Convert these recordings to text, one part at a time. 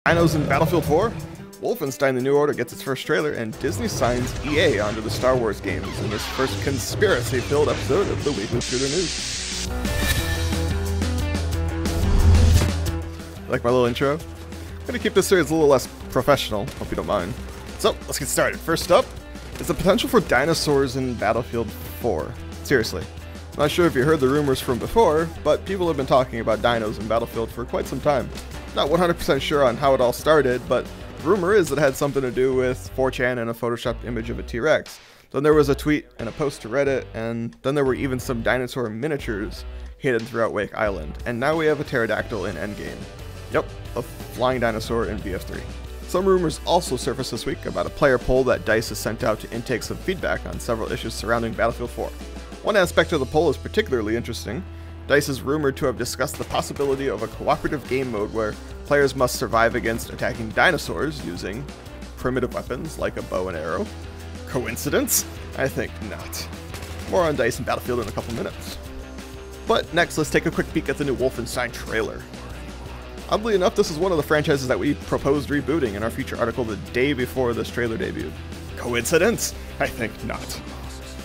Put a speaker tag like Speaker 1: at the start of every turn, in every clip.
Speaker 1: Dinos in Battlefield 4, Wolfenstein The New Order gets its first trailer, and Disney signs EA onto the Star Wars games in this first conspiracy-filled episode of the Weekly Shooter News. Like my little intro? I'm gonna keep this series a little less professional, hope you don't mind. So, let's get started. First up is the potential for dinosaurs in Battlefield 4. Seriously. I'm not sure if you heard the rumors from before, but people have been talking about dinos in Battlefield for quite some time. Not 100% sure on how it all started, but the rumor is it had something to do with 4chan and a photoshopped image of a T-Rex. Then there was a tweet and a post to Reddit, and then there were even some dinosaur miniatures hidden throughout Wake Island. And now we have a pterodactyl in Endgame. Yep, a flying dinosaur in BF4. Some rumors also surfaced this week about a player poll that DICE has sent out to intake some feedback on several issues surrounding Battlefield 4. One aspect of the poll is particularly interesting. DICE is rumored to have discussed the possibility of a cooperative game mode where players must survive against attacking dinosaurs using primitive weapons like a bow and arrow. Coincidence? I think not. More on DICE and Battlefield in a couple minutes. But next, let's take a quick peek at the new Wolfenstein trailer. Oddly enough, this is one of the franchises that we proposed rebooting in our feature article the day before this trailer debuted. Coincidence? I think not.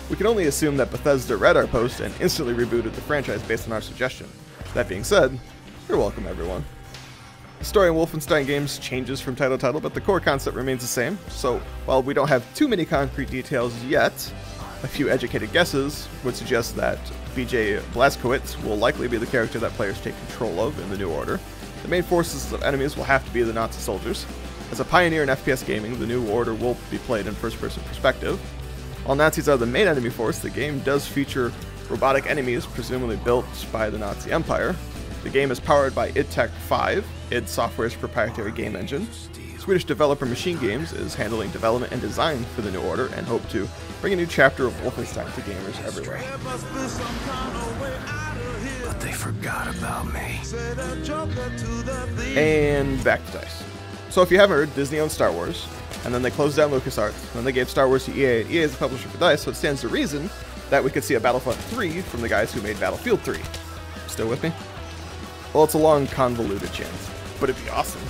Speaker 1: We can only assume that Bethesda read our post and instantly rebooted the franchise based on our suggestion. That being said, you're welcome everyone. The story in Wolfenstein games changes from title to title, but the core concept remains the same, so while we don't have too many concrete details yet, a few educated guesses would suggest that BJ Blazkowicz will likely be the character that players take control of in the New Order. The main forces of enemies will have to be the Nazi soldiers. As a pioneer in FPS gaming, the New Order will be played in first-person perspective. While Nazis are the main enemy force, the game does feature robotic enemies presumably built by the Nazi Empire. The game is powered by id Tech 5, id Software's proprietary game engine. Swedish developer Machine Games is handling development and design for the New Order and hope to bring a new chapter of Wolfenstein to gamers everywhere.
Speaker 2: But they forgot about me.
Speaker 1: And back to DICE. So if you haven't heard, Disney owns Star Wars, and then they closed down LucasArts, then they gave Star Wars to EA. EA is the publisher for DICE, so it stands to reason that we could see a Battlefront 3 from the guys who made Battlefield 3. Still with me? Well, it's a long, convoluted chance, but it'd be awesome.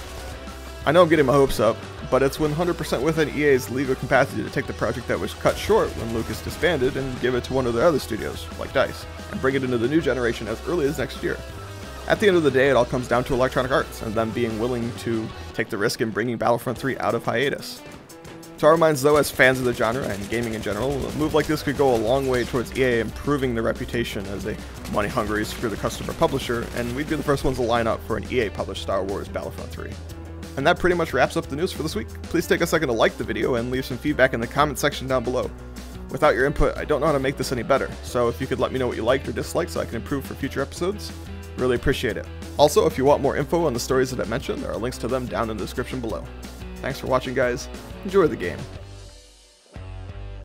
Speaker 1: I know I'm getting my hopes up, but it's 100% within EA's legal capacity to take the project that was cut short when Lucas disbanded and give it to one of their other studios, like DICE, and bring it into the new generation as early as next year. At the end of the day, it all comes down to Electronic Arts and them being willing to take the risk in bringing Battlefront 3 out of hiatus. To our minds though, as fans of the genre and gaming in general, a move like this could go a long way towards EA improving their reputation as a money-hungry, secure-the-customer publisher, and we'd be the first ones to line up for an EA-published Star Wars Battlefront 3. And that pretty much wraps up the news for this week. Please take a second to like the video and leave some feedback in the comment section down below. Without your input, I don't know how to make this any better, so if you could let me know what you liked or disliked so I can improve for future episodes, really appreciate it. Also, if you want more info on the stories that I mentioned, there are links to them down in the description below. Thanks for watching, guys. Enjoy the game.